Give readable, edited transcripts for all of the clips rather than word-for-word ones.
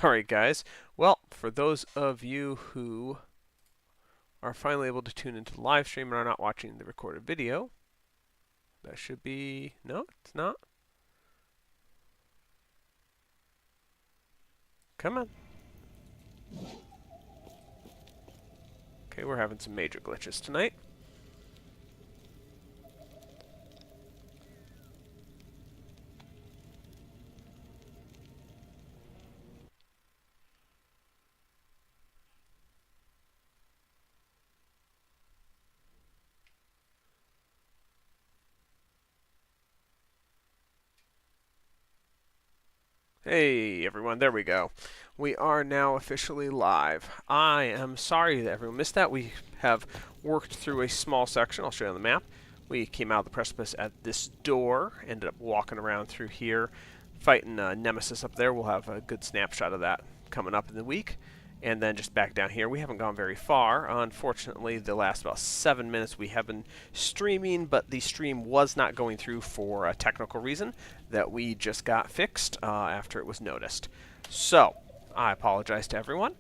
Alright guys, well, for those of you who are finally able to tune into the live stream and are not watching the recorded video, that should be... no, it's not. Come on. Okay, we're having some major glitches tonight. Hey everyone, there we go. We are now officially live. I am sorry that everyone missed that. We have worked through a small section. I'll show you on the map. We came out of the precipice at this door, ended up walking around through here, fighting Nemesis up there. We'll have a good snapshot of that coming up in the week. And then just back down here, we haven't gone very far. Unfortunately, the last about 7 minutes we have been streaming, but the stream was not going through for a technical reason that we just got fixed after it was noticed. So, I apologize to everyone,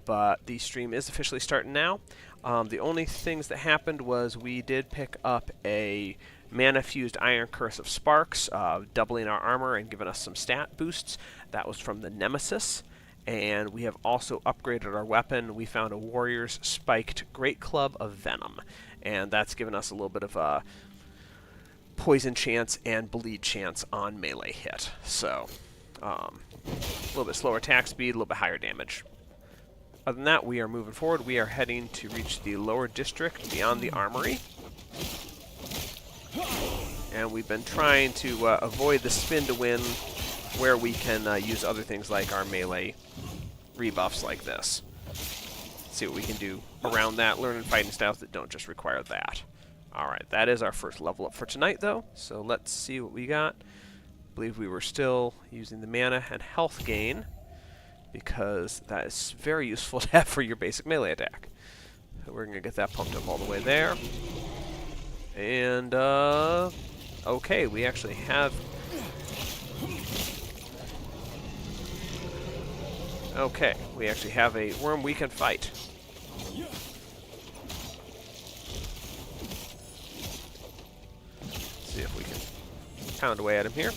but the stream is officially starting now. The only things that happened was we did pick up a mana-fused Iron Curse of Sparks, doubling our armor and giving us some stat boosts. That was from the Nemesis. And we have also upgraded our weapon. We found a Warrior's Spiked Great Club of Venom. And that's given us a little bit of a poison chance and bleed chance on melee hit. So, a little bit slower attack speed, a little bit higher damage. Other than that, we are moving forward. We are heading to reach the lower district beyond the armory. And we've been trying to avoid the spin to win, where we can use other things like our melee rebuffs like this. See what we can do around that, learning fighting styles that don't just require that. Alright, that is our first level up for tonight though, so let's see what we got. I believe we were still using the mana and health gain, because that is very useful to have for your basic melee attack. So we're going to get that pumped up all the way there. And, okay, we actually have... Okay, we actually have a worm we can fight. Let's see if we can pound away at him here.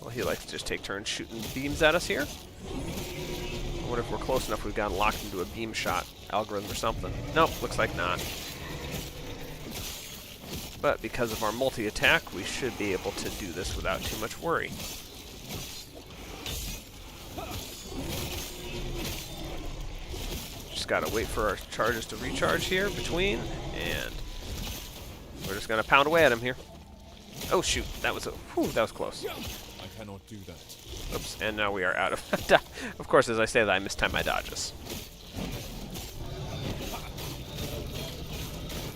Well, he likes to just take turns shooting beams at us here. I wonder if we're close enough we've gotten locked into a beam shot algorithm or something. Nope, looks like not. But because of our multi-attack, we should be able to do this without too much worry. Just gotta wait for our charges to recharge here between, and we're just gonna pound away at him here. Oh shoot, that was that was close. I cannot do that. Oops, and now we are out of... Of course, as I say that, I mistime my dodges.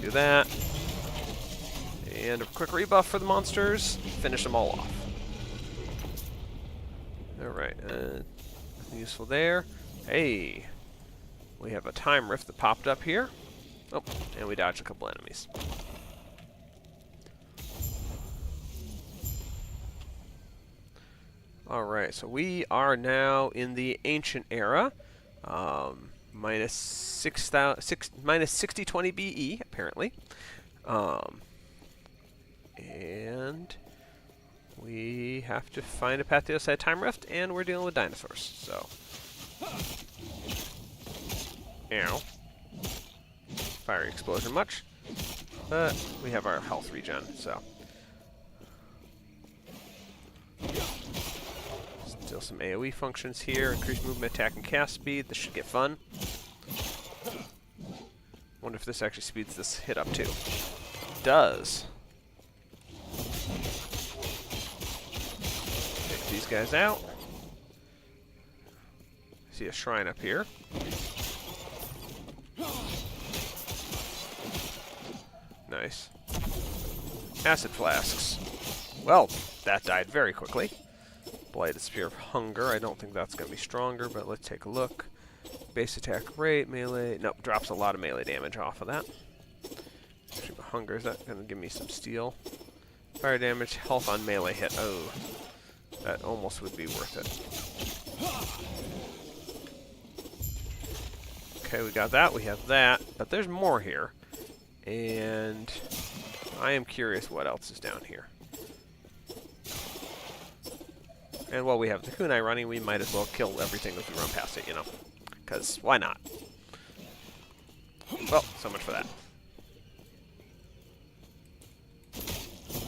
Do that. And a quick rebuff for the monsters. Finish them all off. Alright, nothing useful there. Hey! We have a time rift that popped up here. Oh, and we dodged a couple enemies. Alright, so we are now in the Ancient Era. Minus 6020 BE, apparently. And we have to find a path to the other side of Time Rift, and we're dealing with dinosaurs, so. Ow. Fiery explosion much. But we have our health regen, so. Still some AoE functions here. Increase movement, attack, and cast speed. This should get fun. Wonder if this actually speeds this hit up too. It does. Take these guys out. See a shrine up here. Nice. Acid flasks. Well, that died very quickly. Blighted Spear of Hunger. I don't think that's going to be stronger, but let's take a look. Base attack rate, melee. Nope, drops a lot of melee damage off of that. Hunger, is that going to give me some steel? Fire damage, health on melee hit. Oh, that almost would be worth it. Okay, we got that. We have that. But there's more here. And I am curious what else is down here. And while we have the kunai running, we might as well kill everything as we run past it, you know. Because why not? Well, so much for that.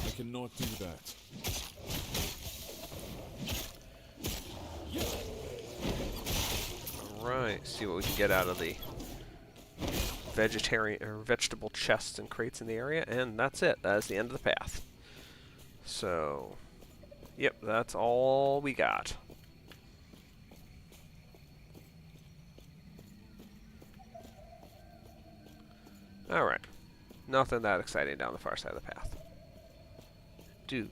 I cannot do that. Alright, see what we can get out of the vegetarian or vegetable chests and crates in the area, and that's it. That is the end of the path. So, yep, that's all we got. Alright. Nothing that exciting down the far side of the path. Dude,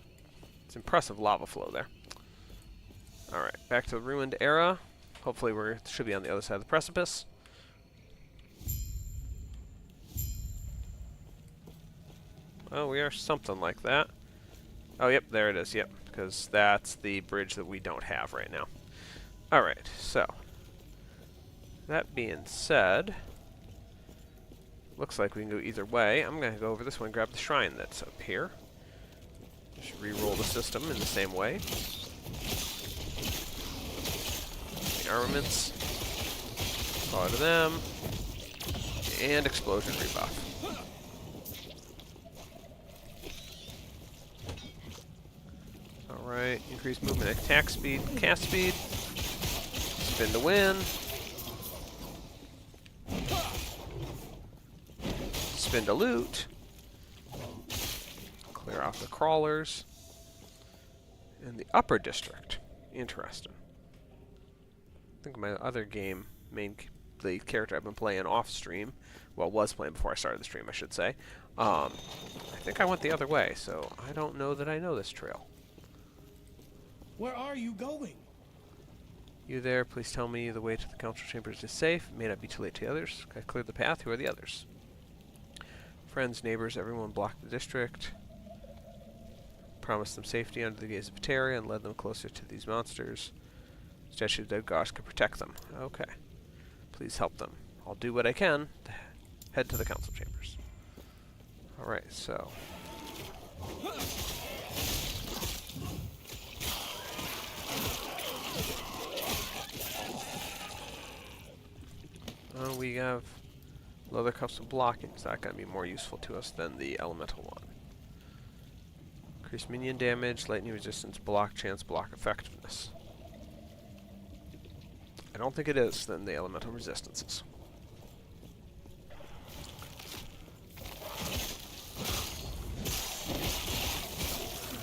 it's impressive lava flow there. Alright, back to the ruined era. Hopefully we should be on the other side of the precipice. Oh, we are something like that. Oh, yep, there it is, yep. Because that's the bridge that we don't have right now. Alright, so. That being said, looks like we can go either way. I'm going to go over this way and grab the shrine that's up here. Just re-roll the system in the same way. The armaments. Follow to them. And explosion rebuff. Alright, increase movement, attack speed, cast speed. Spin to win. Spin to loot. Clear out the crawlers. And the upper district. Interesting. I think my other game, the character I've been playing off stream, well, was playing before I started the stream, I should say. I think I went the other way, so I don't know that I know this trail. Where are you going? You there, please tell me the way to the council chambers is safe. It may not be too late to the others. I cleared the path. Who are the others? Friends, neighbors, everyone blocked the district. Promised them safety under the gaze of Pateria and led them closer to these monsters. Statue of Dead Gods could protect them. Okay. Please help them. I'll do what I can to head to the council chambers. Alright, so. We have leather cuffs and blocking. Is that going to be more useful to us than the elemental one? Increase minion damage, lightning resistance, block chance, block effectiveness. I don't think it is than the elemental resistances.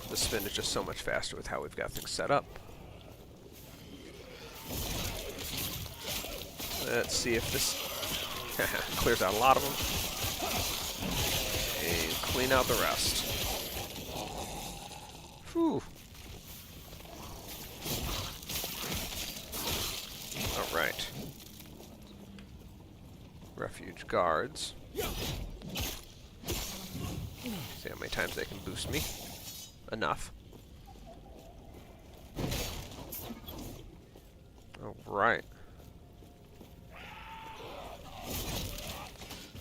The spin is just so much faster with how we've got things set up. Let's see if this clears out a lot of them. And clean out the rest. Whew. Alright. Refuge guards. See how many times they can boost me. Enough. Alright.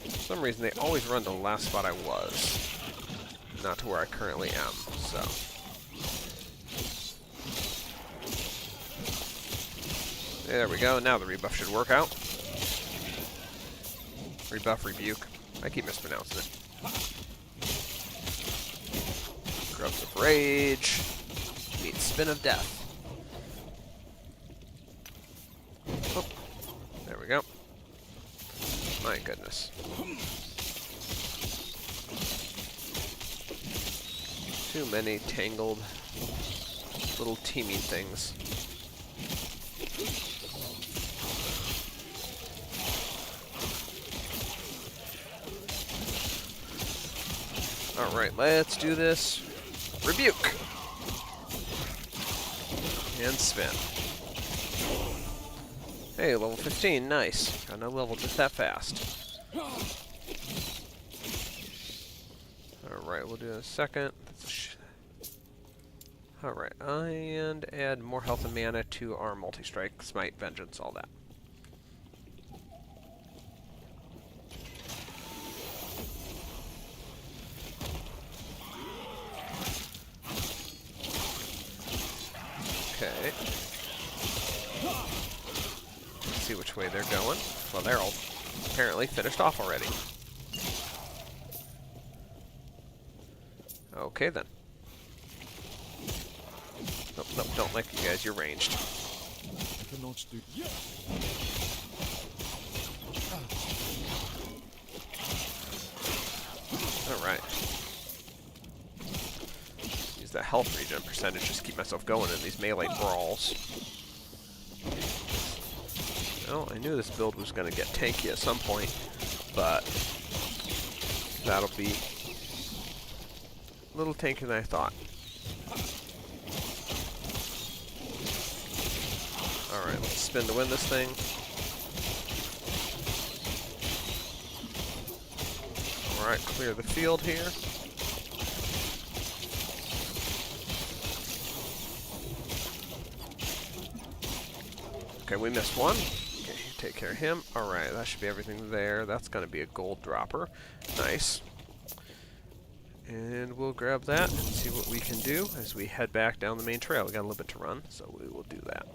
For some reason, they always run to the last spot I was, not to where I currently am, so. There we go, now the rebuff should work out. Rebuff, rebuke. I keep mispronouncing it. Grubs of Rage. Meet Spin of Death. Oh, there we go. My goodness. Too many tangled little teaming things. Alright, let's do this. Rebuke! And spin. Hey, level 15, nice. Got no level just that fast. Alright, we'll do it in a second. Alright, and add more health and mana to our multi-strike, smite, vengeance, all that. Okay. Let's see which way they're going. Well, they're all apparently finished off already. Okay, then. Nope, nope, don't like you guys. You're ranged. I cannot do. Alright. Use that health regen percentage just to keep myself going in these melee brawls. Well, I knew this build was going to get tanky at some point, but that'll be a little tankier than I thought. Alright, let's spin to win this thing. Alright, clear the field here. Okay, we missed one. Okay, take care of him. Alright, that should be everything there. That's going to be a gold dropper. Nice. And we'll grab that and see what we can do as we head back down the main trail. We got a little bit to run, so we will do that.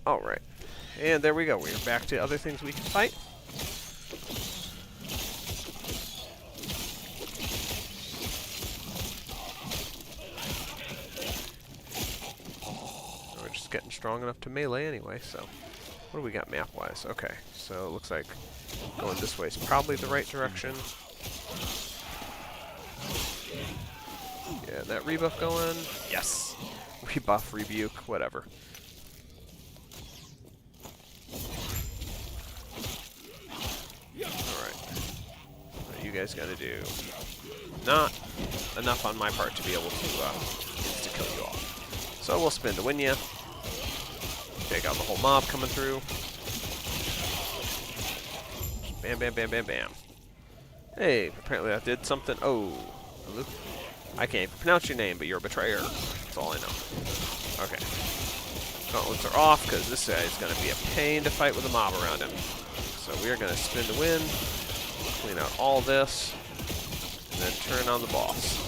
Alright. And there we go. We're back to other things we can fight. We're just getting strong enough to melee anyway, so... What do we got map-wise? Okay, so it looks like going this way is probably the right direction. Yeah, that rebuff going. Yes! Rebuff, rebuke, whatever. You guys gotta do not enough on my part to be able to kill you all. So we'll spin to win you. Take out the whole mob coming through. Bam, bam, bam, bam, bam. Hey, apparently that did something. Oh, I can't even pronounce your name, but you're a betrayer. That's all I know. Okay. Gauntlets are off because this guy is going to be a pain to fight with a mob around him. So we are going to spin to win. Clean out all this, and then turn on the boss.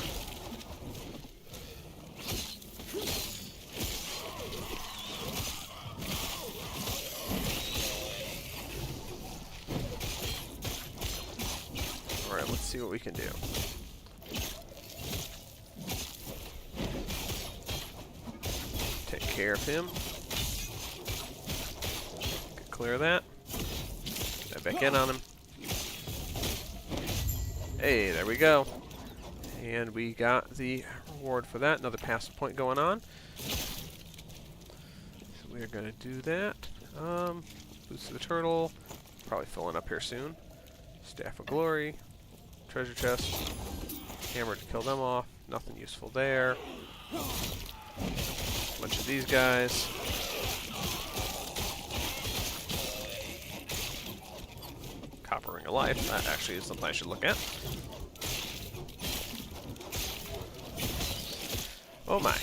Alright, let's see what we can do. Take care of him. Clear that. Get back in on him. Hey, there we go. And we got the reward for that. Another passive point going on. So we're going to do that. Boost of the turtle. Probably filling up here soon. Staff of glory. Treasure chest. Hammer to kill them off. Nothing useful there. Bunch of these guys. Copper ring of life. That actually is something I should look at. Oh my.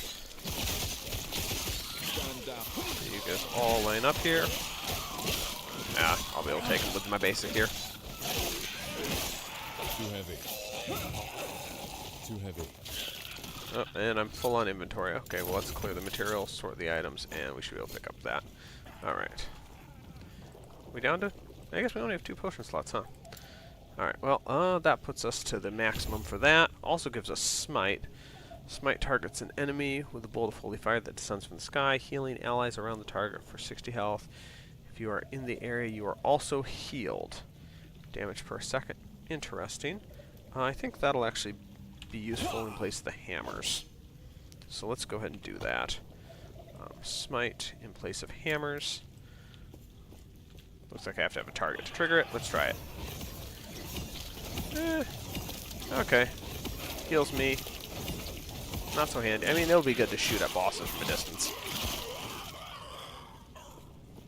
You guys all line up here. Yeah, I'll be able to take them with my basic here. Too heavy. Too heavy. Oh, and I'm full on inventory. Okay, well let's clear the materials, sort the items, and we should be able to pick up that. Alright. We down to... I guess we only have 2 potion slots, huh? Alright, well, that puts us to the maximum for that. Also gives us Smite. Smite targets an enemy with a bolt of holy fire that descends from the sky, healing allies around the target for 60 health. If you are in the area, you are also healed. Damage per second. Interesting. I think that'll actually be useful in place of the hammers. So let's go ahead and do that. Smite in place of hammers. Looks like I have to have a target to trigger it. Let's try it. Okay. Heals me. Not so handy. I mean, it'll be good to shoot at bosses from a distance.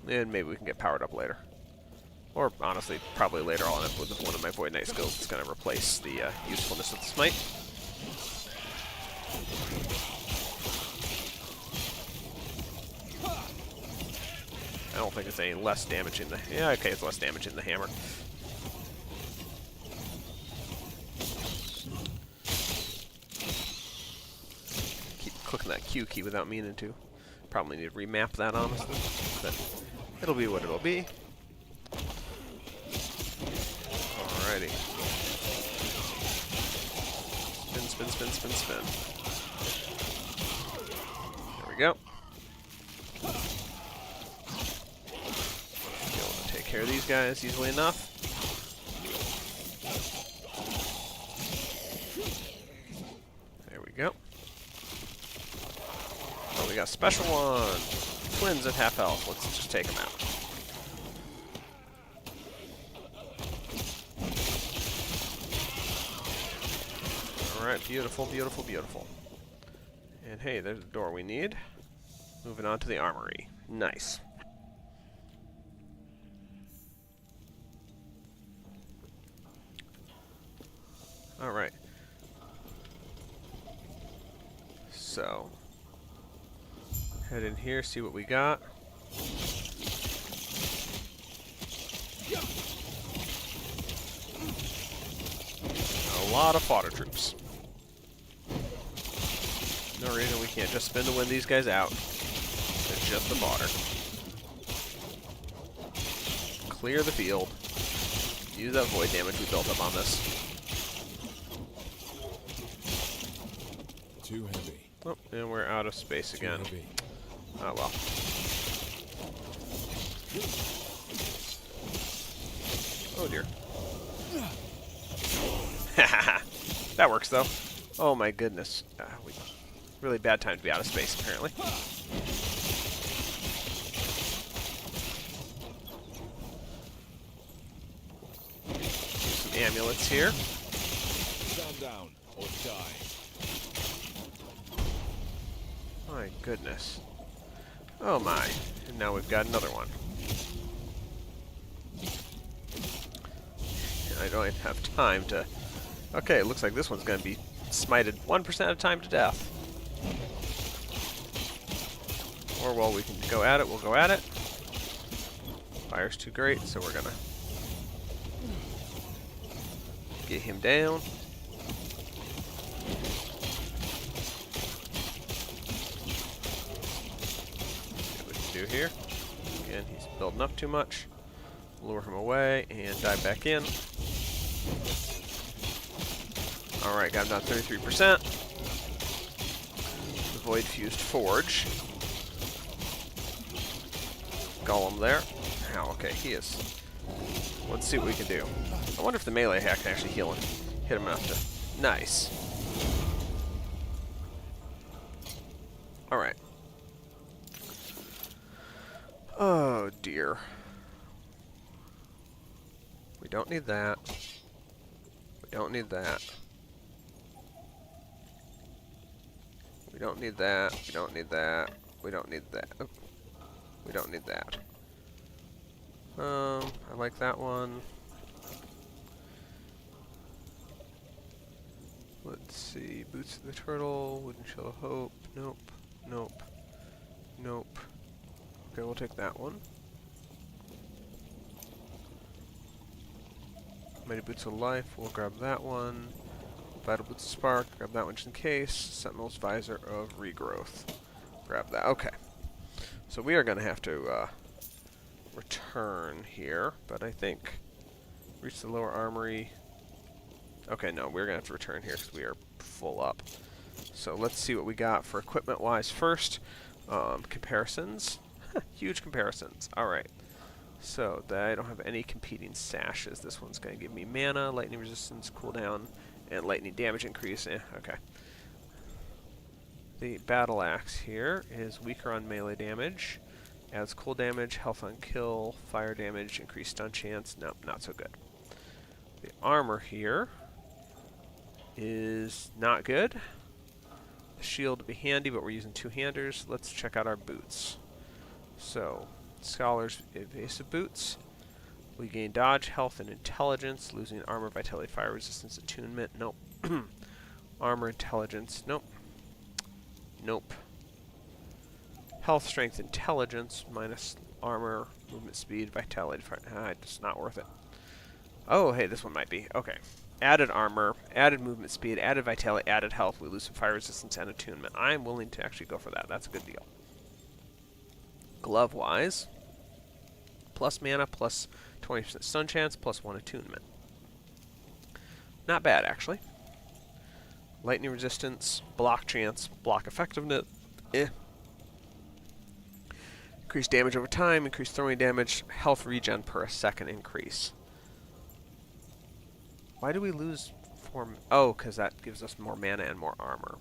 And maybe we can get powered up later. Or, honestly, probably later I'll end up with one of my Void Knight skills that's going to replace the usefulness of the Smite. I don't think it's any less damaging the... Yeah, okay, it's less damaging the hammer. Keep clicking that Q key without meaning to. Probably need to remap that, honestly. But it'll be what it'll be. Alrighty. Spin, spin, spin, spin, spin. There we go. Be able to take care of these guys easily enough. There we go. Oh, we got a special one. Twins at half health. Let's just take them out. Alright, beautiful, beautiful, beautiful. And hey, there's the door we need. Moving on to the armory. Nice. Alright. So, head in here, see what we got. A lot of fodder troops. No reason we can't just spin to win these guys out. It's just the fodder. Clear the field. Use that void damage we built up on this. Too heavy. Oh, and we're out of space Too again. heavy. Oh well. Oh dear. That works though. Oh my goodness. Really bad time to be out of space, apparently. Some amulets here. Stand down or die. My goodness. Oh my. And now we've got another one. And I don't even have time to... Okay, it looks like this one's going to be smited 1% of the time to death. Or, well, we can go at it, we'll go at it. Fire's too great, so we're going to get him down. See what we can do here. Again, he's building up too much. Lure him away and dive back in. Alright, got him down 33%. The Void Fused Forge. Golem there. Oh, okay, he is. Let's see what we can do. I wonder if the melee hack can actually heal him. Hit him enough to... Nice. Alright. Oh, dear. We don't need that. We don't need that. We don't need that. We don't need that. We don't need that. Oh. We don't need that. I like that one. Let's see. Boots of the Turtle. Wooden Shell of Hope. Nope. Nope. Nope. Okay, we'll take that one. Mighty Boots of Life. We'll grab that one. Vital Boots of Spark. Grab that one just in case. Sentinel's Visor of Regrowth. Grab that. Okay. So we are going to have to return here, but I think reach the lower armory. Okay, no, we're going to have to return here because we are full up. So let's see what we got for equipment-wise first. Comparisons. Huge comparisons. Alright. So I don't have any competing sashes. This one's going to give me mana, lightning resistance, cooldown, and lightning damage increase. Okay. The battle axe here is weaker on melee damage, adds cool damage, health on kill, fire damage, increased stun chance. Nope, not so good. The armor here is not good. The shield would be handy, but we're using two-handers. Let's check out our boots. So, Scholar's evasive boots. We gain dodge, health, and intelligence, losing armor, vitality, fire resistance, attunement. Nope. Armor, intelligence. Nope. Nope. Health, strength, intelligence, minus armor, movement speed, vitality, fire. It's not worth it. Oh, hey, this one might be. Okay. Added armor, added movement speed, added vitality, added health. We lose some fire resistance and attunement. I'm willing to actually go for that. That's a good deal. Glove-wise, plus mana, plus 20% stun chance, plus 1 attunement. Not bad, actually. Lightning resistance, block chance, block effectiveness. Increased damage over time, increased throwing damage, health regen per a second increase. Why do we lose 4? Oh, because that gives us more mana and more armor.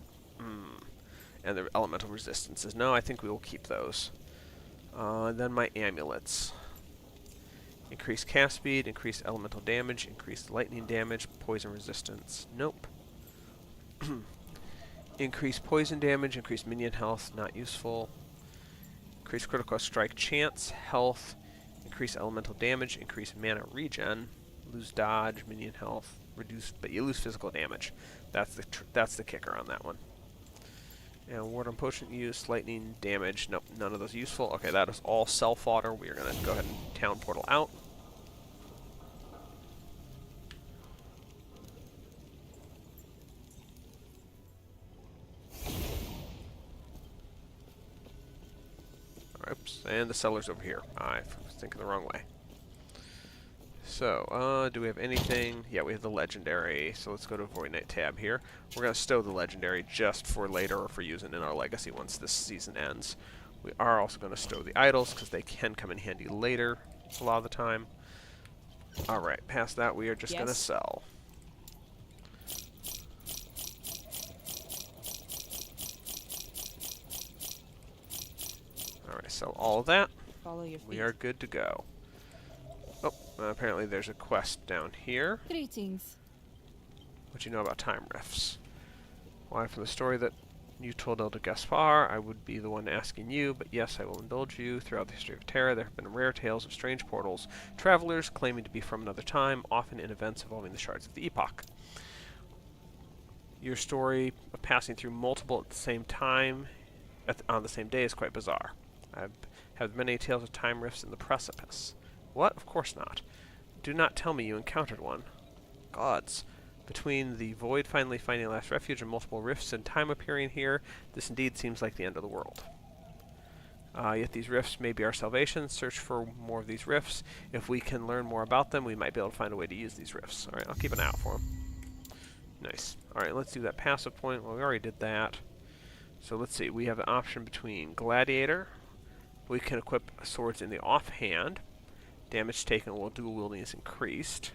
And the elemental resistances. No, I think we will keep those. Then my amulets. Increased cast speed, increased elemental damage, increased lightning damage, poison resistance. Nope. Increased poison damage, increased minion health, not useful. Increased critical strike chance, health, increased elemental damage, increased mana regen, lose dodge, minion health, reduce, but you lose physical damage. That's the kicker on that one. And ward on potion use, lightning damage, nope, none of those useful. Okay, that is all self-fodder. We are going to go ahead and town portal out. Oops, and the cellar's over here. I was thinking the wrong way. So, do we have anything? Yeah, we have the legendary, so let's go to Void Knight tab here. We're going to stow the legendary just for later or for using in our legacy once this season ends. We are also going to stow the idols because they can come in handy later a lot of the time. Alright, past that we are just going to sell. Alright, sell all of that. Follow your feet. We are good to go. Oh, apparently there's a quest down here. Greetings. What do you know about time rifts? Why, from the story that you told Elder Gaspar, I would be the one asking you, but yes, I will indulge you. Throughout the history of Terra, there have been rare tales of strange portals, travelers claiming to be from another time, often in events involving the shards of the Epoch. Your story of passing through multiple at the same time, on the same day, is quite bizarre. I have many tales of time rifts in the precipice. What? Of course not. Do not tell me you encountered one. Gods. Between the void finally finding last refuge and multiple rifts in time appearing here, this indeed seems like the end of the world. Yet these rifts may be our salvation. Search for more of these rifts. If we can learn more about them, we might be able to find a way to use these rifts. Alright, I'll keep an eye out for them. Nice. Alright, let's do that passive point. Well, we already did that. So let's see. We have an option between Gladiator. We can equip swords in the offhand. Damage taken while dual wielding is increased.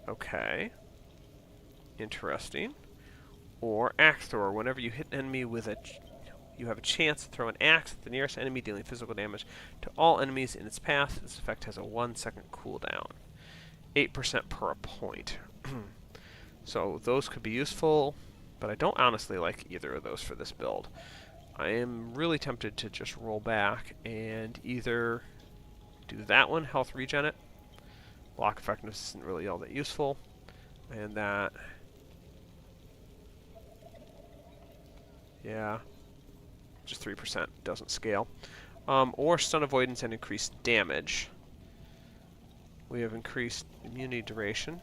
Okay. Interesting. Or Axe Thrower. Whenever you hit an enemy with you have a chance to throw an axe at the nearest enemy, dealing physical damage to all enemies in its path. This effect has a 1-second cooldown. 8% per point. So those could be useful, but I don't honestly like either of those for this build. I am really tempted to just roll back and either do that one, health regen it. Block effectiveness isn't really all that useful. And that... yeah. Just 3%. Doesn't scale. Or stun avoidance and increased damage. We have increased immunity duration.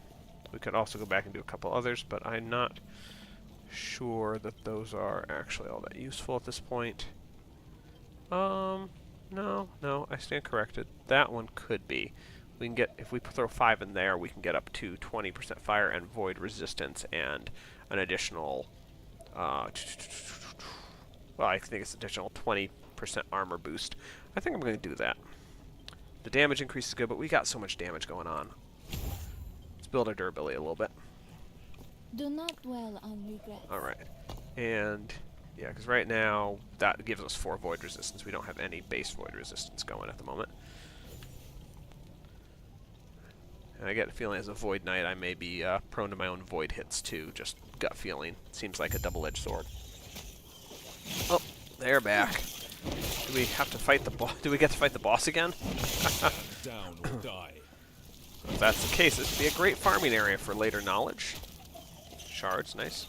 We could also go back and do a couple others, but I'm not sure that those are actually all that useful at this point. No, I stand corrected. That one could be. We can get, if we throw 5 in there, we can get up to 20% fire and void resistance and an additional, well, I think it's additional 20% armor boost. I think I'm going to do that. The damage increase is good, but we got so much damage going on. Let's build our durability a little bit. Do not dwell on regrets. Alright. And, yeah, because right now, that gives us 4 void resistance. We don't have any base void resistance going at the moment. And I get a feeling as a Void Knight, I may be prone to my own void hits too. Just gut feeling. Seems like a double-edged sword. Oh, they're back. Do we have to fight the boss? Do we get to fight the boss again? Stand down or die. If that's the case, this would be a great farming area for later knowledge. Shards, nice.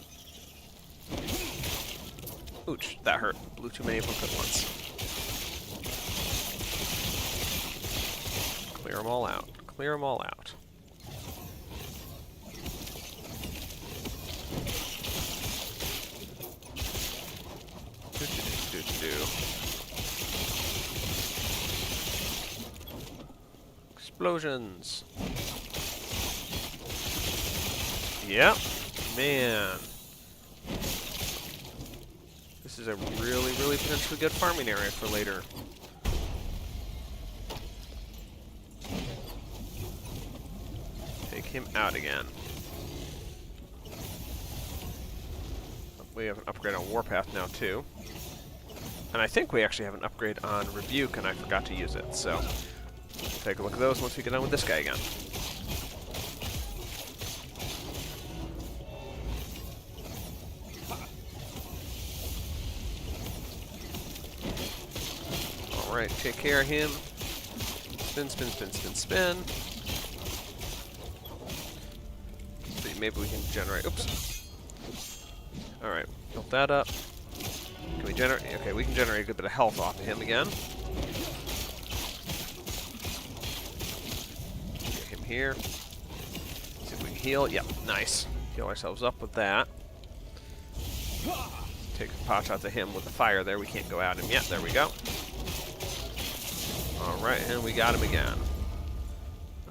Ouch, that hurt. Blew too many of them at once. Clear them all out. Clear them all out. Explosions. Yep. Man. This is a really, really potentially good farming area for later. Take him out again. We have an upgrade on Warpath now, too. And I think we actually have an upgrade on Rebuke, and I forgot to use it, so take a look at those once we get done with this guy again. Alright, take care of him. Spin, spin, spin, spin, spin. Let's see, maybe we can generate... Oops. Alright, built that up. Can we generate... Okay, we can generate a good bit of health off of him again. Get him here. See if we can heal. Yep, nice. Heal ourselves up with that. Take a pot shot to him with the fire there. We can't go at him yet. There we go. Alright, and we got him again.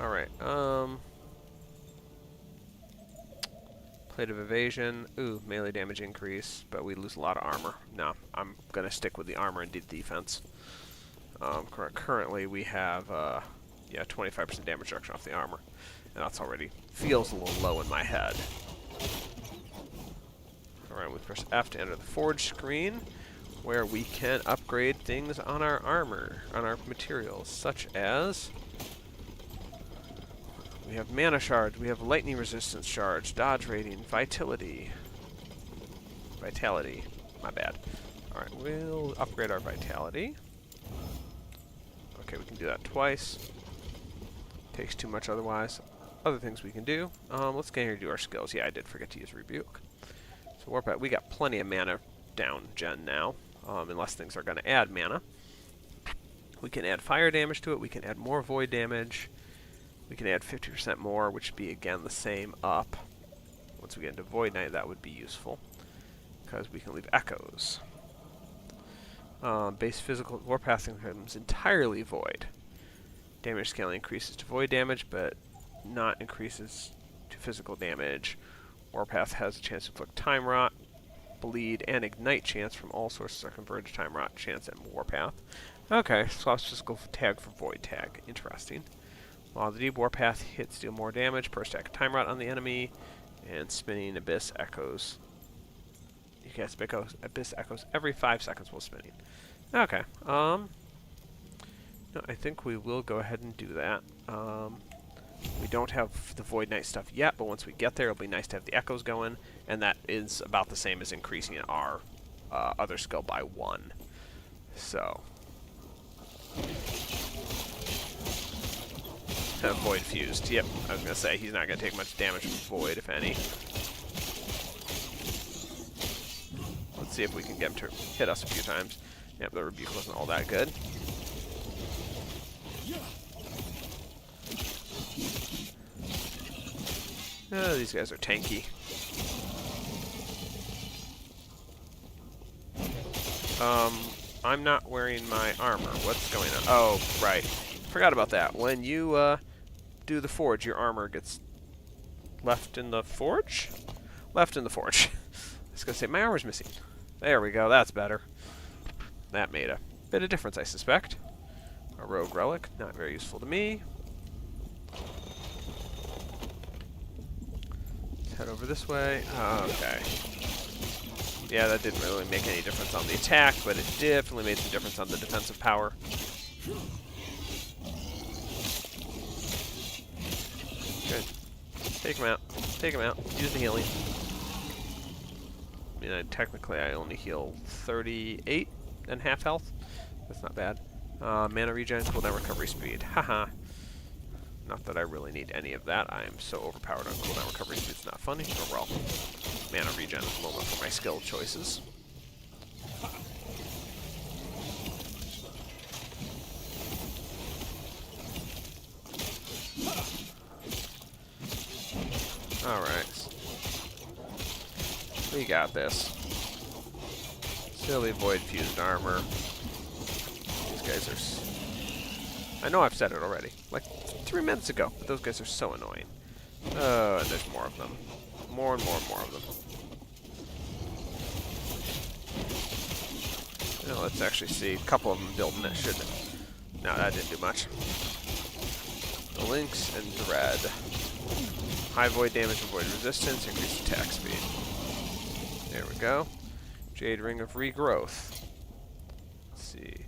Alright, Plate of evasion. Ooh, melee damage increase, but we lose a lot of armor. No, I'm gonna stick with the armor and defense. Currently we have, yeah, 25% damage reduction off the armor. And that's already feels a little low in my head. Alright, we press F to enter the forge screen, where we can upgrade things on our armor, on our materials, such as... We have mana shards, we have lightning resistance shards, dodge rating, vitality. Vitality, my bad. Alright, we'll upgrade our vitality. Okay, we can do that twice. Takes too much otherwise. Other things we can do. Let's get here to do our skills. Yeah, I did forget to use Rebuke. So Warpath, we got plenty of mana down gen now, unless things are going to add mana. We can add fire damage to it, we can add more void damage. We can add 50% more, which would be, again, the same up. Once we get into Void Knight, that would be useful, because we can leave echoes. Base physical Warpath becomes entirely void. Damage scaling increases to void damage, but not increases to physical damage. Warpath has a chance to inflict Time Rot, Bleed, and Ignite chance from all sources are converted to Time Rot chance and Warpath. Okay, swaps physical tag for void tag. Interesting. While the deep Warpath hits deal more damage per stack of Time Rot on the enemy, and spinning Abyss echoes. You cast Abyss echoes every 5 seconds while spinning. Okay. No, I think we will go ahead and do that. We don't have the Void Knight stuff yet, but once we get there, it'll be nice to have the echoes going, and that is about the same as increasing our other skill by 1. So. Void fused. Yep, I was going to say, he's not going to take much damage from Void, if any. Let's see if we can get him to hit us a few times. Yep, the Rebuke wasn't all that good. These guys are tanky. I'm not wearing my armor. What's going on? Oh, right. Forgot about that. When you, do the forge, your armor gets left in the forge? Left in the forge. I was going to say, my armor's missing. There we go, that's better. That made a bit of difference, I suspect. A rogue relic, not very useful to me. Let's head over this way. Okay. Yeah, that didn't really make any difference on the attack, but it definitely made some difference on the defensive power. Good. Take him out. Take him out. Use the healing. I mean, technically I only heal 38 and half health. That's not bad. Mana regen, cooldown recovery speed. Haha. Not that I really need any of that. I am so overpowered on cooldown recovery speed. It's not funny. Oh well. Mana regen at the moment for my skill choices. Alright. We got this. Silly void fused armor. These guys are... I know I've said it already. Like 3 minutes ago. But those guys are so annoying. Oh, and there's more of them. More and more and more of them. Now let's actually see. A couple of them building it, shouldn't it? No, that didn't do much. The Lynx and Dread. High void damage and void resistance, increased attack speed. There we go. Jade Ring of Regrowth. Let's see.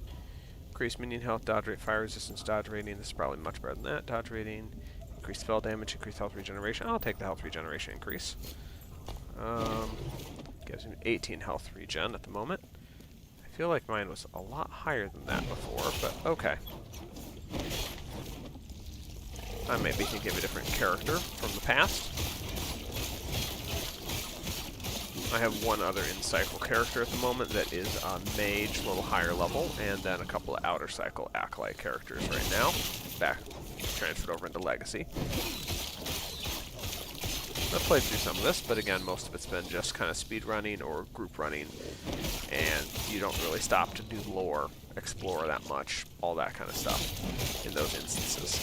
Increased minion health, dodge rate, fire resistance, dodge rating. This is probably much better than that. Dodge rating, increased spell damage, increased health regeneration. I'll take the health regeneration increase. Gives me 18 health regen at the moment. I feel like mine was a lot higher than that before, but okay. I maybe can give a different character from the past. I have one other in-cycle character at the moment that is a mage, a little higher level, and then a couple of outer cycle acolyte characters right now. Back transferred over into Legacy. I've played through some of this, but again, most of it's been just kind of speed running or group running, and you don't really stop to do lore, explore that much, all that kind of stuff in those instances.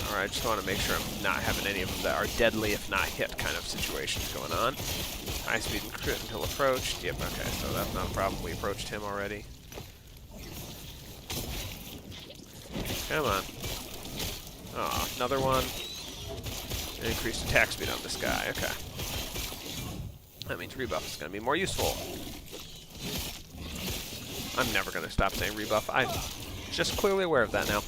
Alright, I just want to make sure I'm not having any of them that are deadly if not hit kind of situations going on. High speed and crit until approached. Yep, okay, so that's not a problem. We approached him already. Come on. Oh, another one. Increased attack speed on this guy. Okay. That means rebuff is going to be more useful. I'm never going to stop saying rebuff. I'm just clearly aware of that now.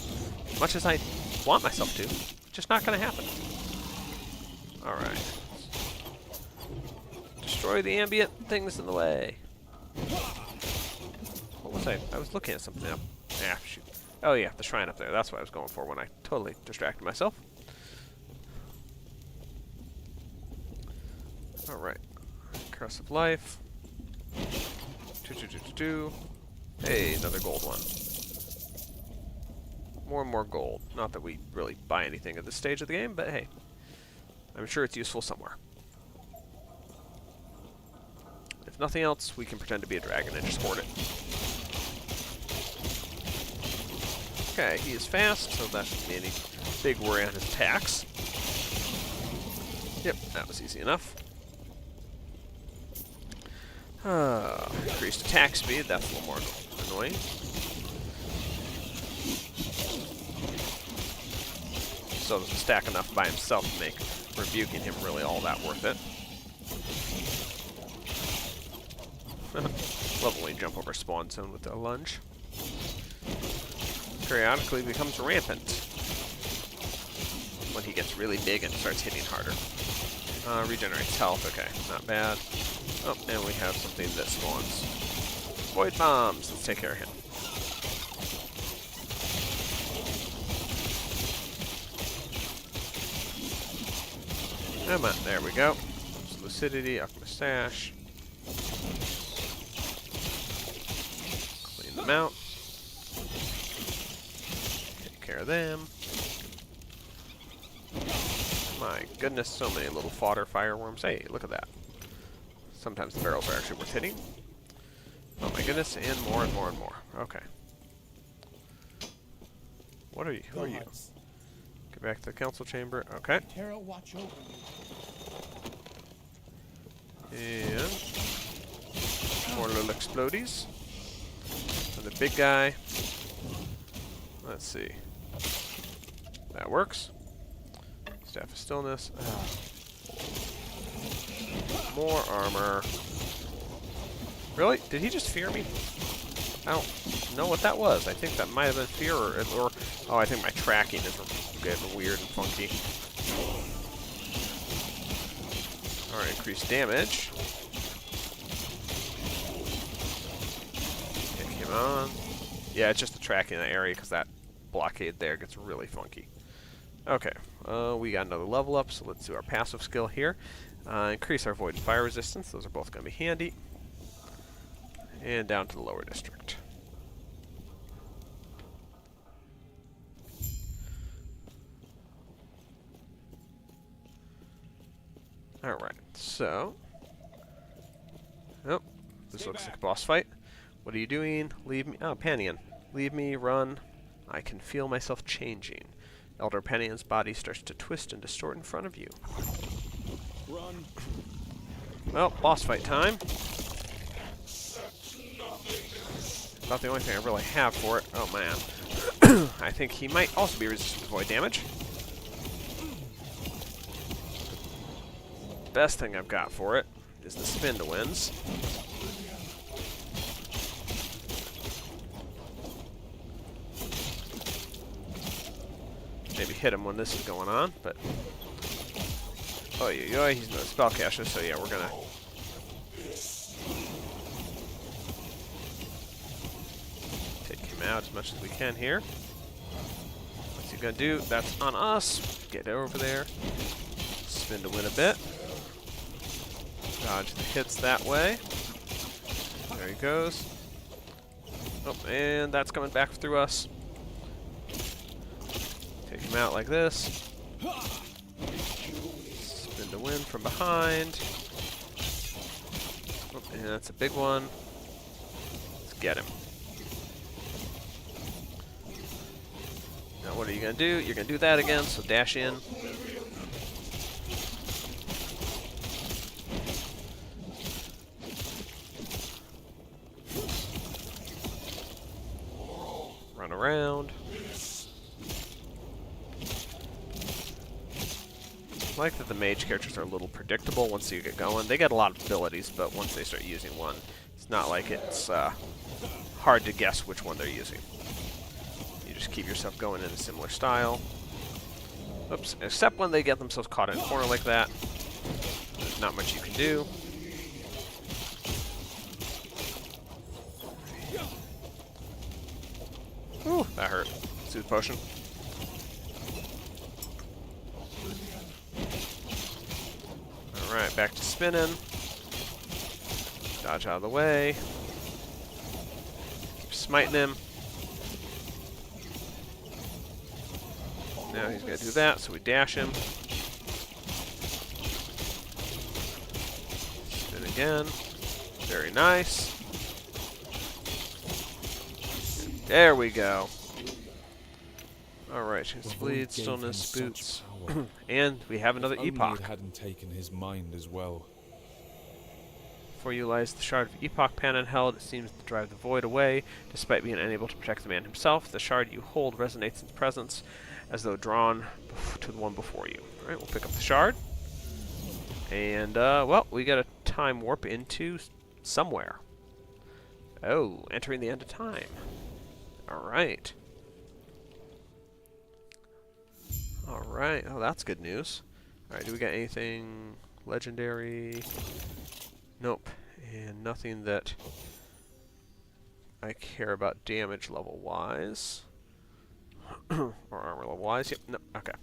Much as I want myself to. Just not going to happen. Alright. Destroy the ambient things in the way. What was I? I was looking at something up. Ah, shoot. Oh yeah, the shrine up there. That's what I was going for when I totally distracted myself. Alright. Curse of Life. Hey, another gold one. More and more gold. Not that we really buy anything at this stage of the game, but hey. I'm sure it's useful somewhere. If nothing else, we can pretend to be a dragon and just hoard it. Okay, he is fast, so that shouldn't be any big worry on his attacks. Yep, that was easy enough. Increased attack speed, that's a little more annoying. So doesn't stack enough by himself to make rebuking him really all that worth it. Love when we jump over spawn zone with a lunge. Periodically becomes rampant when he gets really big and starts hitting harder. Regenerates health, okay, not bad. Oh, and we have something that spawns void bombs. Let's take care of him. Come on, there we go. Lucidity, Alchemist Sash. Clean them out. Take care of them. My goodness, so many little fodder fireworms. Hey, look at that. Sometimes the barrels are actually worth hitting. Oh my goodness, and more and more and more. Okay. What are you? Who are you? Get back to the council chamber. Okay. Terra, watch over you. And more little explodies. And the big guy. Let's see. That works. Staff of Stillness. More armor. Really? Did he just fear me? I don't know what that was. I think that might have been fear, or oh, I think my tracking is getting weird and funky. Or increased damage. Okay, come on. Yeah, it's just the tracking in that area because that blockade there gets really funky. Okay, we got another level up, so let's do our passive skill here. Increase our void and fire resistance. Those are both going to be handy. And down to the lower district. Alright, so... Oh, this looks like a boss fight. What are you doing? Leave me... Oh, Panion. Leave me, run. I can feel myself changing. Elder Panion's body starts to twist and distort in front of you. Run. Well, boss fight time. About the only thing I really have for it. Oh, man. I think he might also be resistant to void damage. Best thing I've got for it is the spin to wins. Maybe hit him when this is going on, but... Oh, yeah, he's no spellcaster, so yeah, we're gonna... take him out as much as we can here. What's he gonna do? That's on us. Get over there. Spin to win a bit. Dodge the hits that way. There he goes. Oh, and that's coming back through us. Take him out like this. Spin to win from behind. Oh, and that's a big one. Let's get him. Now what are you going to do? You're going to do that again, so dash in. Run around. I like that the mage characters are a little predictable once you get going. They get a lot of abilities, but once they start using one, it's not like it's hard to guess which one they're using. You just keep yourself going in a similar style. Oops, except when they get themselves caught in a corner like that. There's not much you can do. Ooh, that hurt. Soothe potion. Alright, back to spinning. Dodge out of the way. Keep smiting him. Now he's going to do that, so we dash him. Spin again. Very nice. There we go. Alright, his bleed, stillness, boots. And we have another Only epoch. it hadn't taken his mind as well. Before you lies the shard of epoch Panon held. It seems to drive the void away, despite being unable to protect the man himself. The shard you hold resonates in presence, as though drawn to the one before you. Alright, we'll pick up the shard. And, well, we got a time warp into somewhere. Oh, entering the end of time. Alright. Alright, oh, that's good news. Alright, do we got anything legendary? Nope. And nothing that I care about damage level-wise. Or armor level-wise. Yep, no, okay.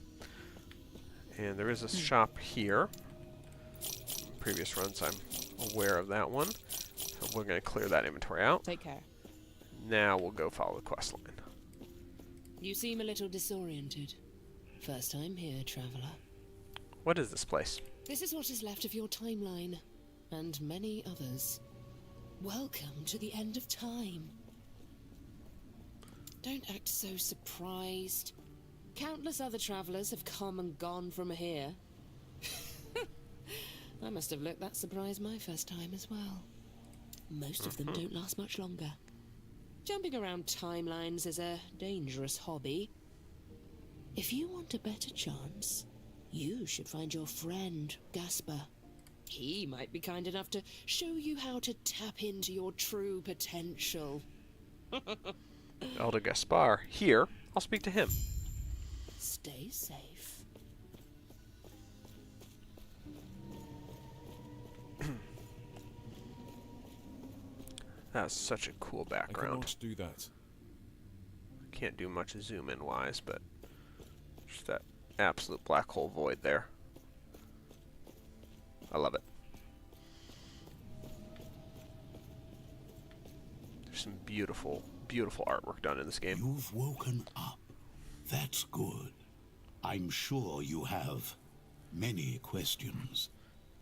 And there is a shop here. In previous runs, I'm aware of that one. So we're going to clear that inventory out. Take care. Now we'll go follow the quest line. You seem a little disoriented. First time here, traveler. What is this place? This is what is left of your timeline, and many others. Welcome to the end of time. Don't act so surprised. Countless other travelers have come and gone from here. I must have looked that surprised my first time as well. Most of them don't last much longer. Jumping around timelines is a dangerous hobby. If you want a better chance, you should find your friend, Gasper. He might be kind enough to show you how to tap into your true potential. Elder Gaspar. Here. I'll speak to him. Stay safe. That's such a cool I background. cannot do that. Can't do much zoom in wise, but just that absolute black hole void there. I love it. There's some beautiful, beautiful artwork done in this game. You've woken up. That's good. I'm sure you have many questions.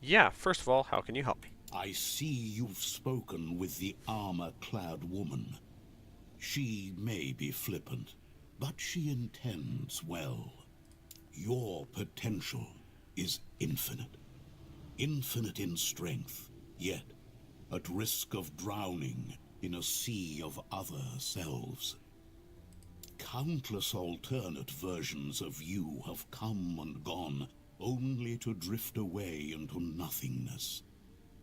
Yeah, first of all, how can you help me? I see you've spoken with the armor-clad woman. She may be flippant, but she intends well. Your potential is infinite. Infinite in strength, yet at risk of drowning in a sea of other selves. Countless alternate versions of you have come and gone, only to drift away into nothingness.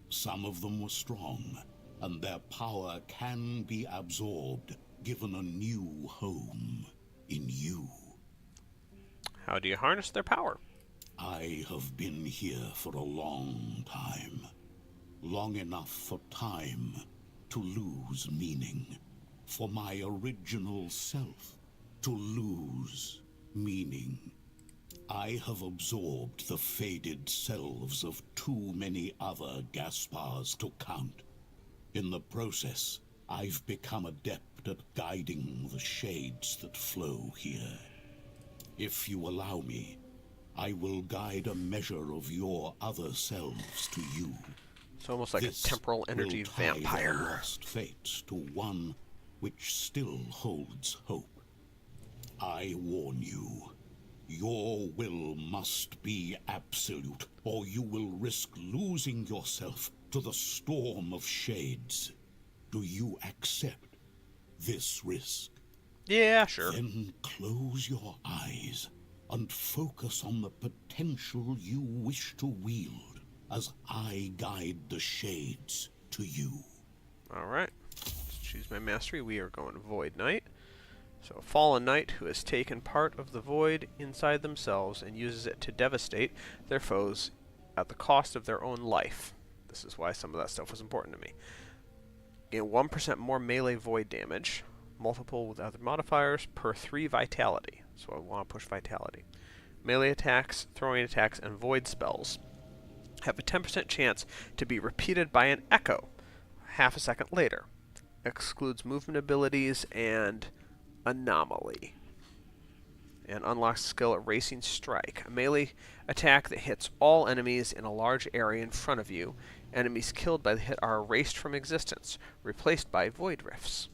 Some of them were strong, and their power can be absorbed, given a new home in you. How do you harness their power? I have been here for a long time. Long enough for time to lose meaning. For my original self to lose meaning. I have absorbed the faded selves of too many other Gaspars to count. In the process, I've become adept at guiding the shades that flow here. If you allow me, I will guide a measure of your other selves to you. It's almost like This a temporal energy will tie their vampire. lost fates to one which still holds hope. I warn you, your will must be absolute, or you will risk losing yourself to the storm of shades. Do you accept this risk? Yeah, sure. Then close your eyes and focus on the potential you wish to wield as I guide the shades to you. Alright. Let's choose my mastery. We are going Void Knight. So a fallen knight who has taken part of the void inside themselves and uses it to devastate their foes at the cost of their own life. This is why some of that stuff was important to me. Gain 1% more melee void damage, multiple with other modifiers, per 3 vitality. So I want to push vitality. Melee attacks, throwing attacks, and void spells have a 10% chance to be repeated by an echo half a second later. Excludes movement abilities and anomaly. And unlocks skill Erasing Strike, a melee attack that hits all enemies in a large area in front of you. Enemies killed by the hit are erased from existence, replaced by void rifts.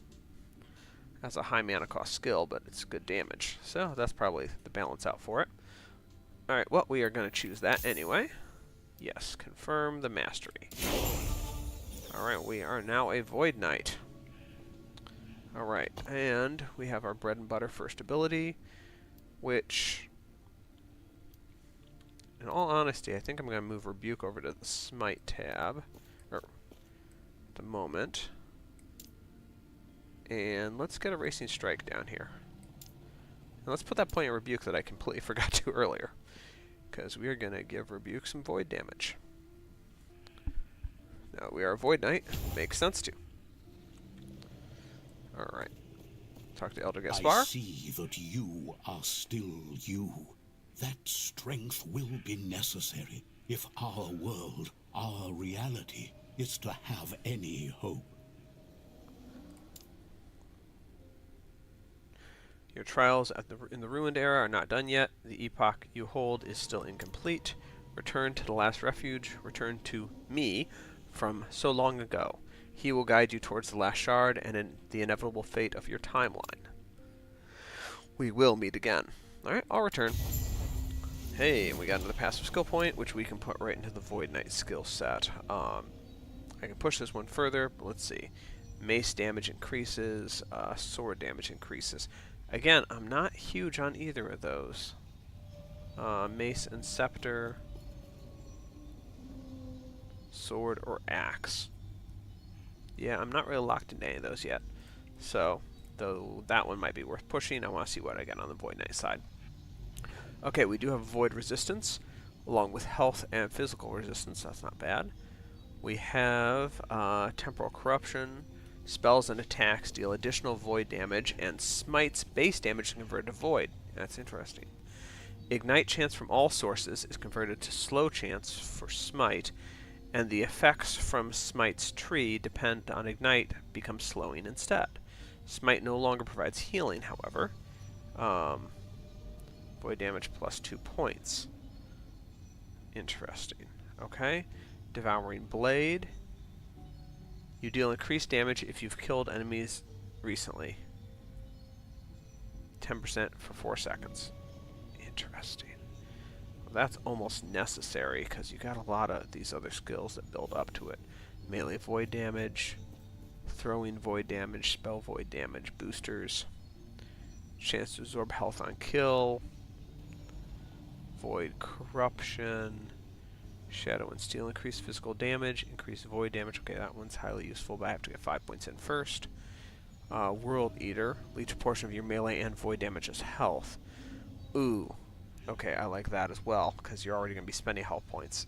That's a high mana cost skill, but it's good damage. So that's probably the balance out for it. Alright, well, we are going to choose that anyway. Yes, confirm the mastery. Alright, we are now a Void Knight. Alright, and we have our bread and butter first ability, which, in all honesty, I think I'm going to move Rebuke over to the Smite tab, or at the moment. And let's get a Racing Strike down here. And let's put that point of Rebuke that I completely forgot to earlier, because we are going to give Rebuke some void damage. Now we are a Void Knight, makes sense to. Alright. Talk to Elder Gaspar. I see that you are still you. That strength will be necessary if our world, our reality, is to have any hope. Your trials in the Ruined Era are not done yet. The epoch you hold is still incomplete. Return to the last refuge. Return to me from so long ago. He will guide you towards the last shard and in the inevitable fate of your timeline. We will meet again. Alright, I'll return. Hey, we got another passive skill point, which we can put right into the Void Knight skill set. I can push this one further, but let's see. Mace damage increases, sword damage increases. Again, I'm not huge on either of those. Mace and scepter, sword or axe. Yeah, I'm not really locked into any of those yet. So, though that one might be worth pushing, I want to see what I get on the Void Knight side. Okay, we do have Void Resistance, along with Health and Physical Resistance. That's not bad. We have Temporal Corruption, Spells and attacks deal additional void damage, and Smite's base damage is converted to void. That's interesting. Ignite chance from all sources is converted to slow chance for Smite, and the effects from Smite's tree depend on Ignite become slowing instead. Smite no longer provides healing, however. Void damage plus 2 points. Interesting. Okay. Devouring Blade. You deal increased damage if you've killed enemies recently. 10% for 4 seconds. Interesting. Well, that's almost necessary because you got a lot of these other skills that build up to it. Melee void damage, throwing void damage, spell void damage, boosters, chance to absorb health on kill, void corruption, shadow and steel, increase physical damage, increase void damage. Okay, that one's highly useful, but I have to get 5 points in first. World Eater, leech a portion of your melee and void damage as health. Ooh, okay, I like that as well, because you're already going to be spending health points.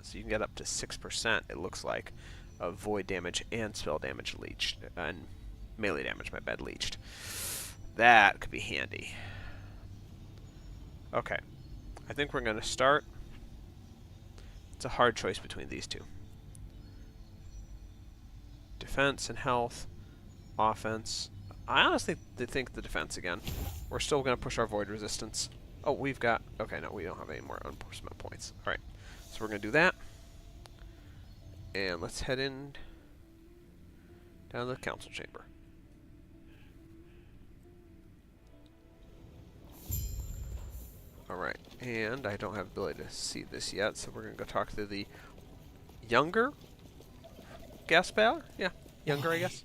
So you can get up to 6%, it looks like, of void damage and spell damage leached, and melee damage, my bad, leached. That could be handy. Okay, I think we're going to start. It's a hard choice between these two. Defense and health, offense. I honestly think the defense again. We're still going to push our void resistance. Oh, we've got... Okay, no, we don't have any more unforcement points. Alright, so we're going to do that. And let's head in down to the council chamber. Alright, and I don't have the ability to see this yet, so we're going to go talk to the younger Gaspar? Yeah, younger, I guess.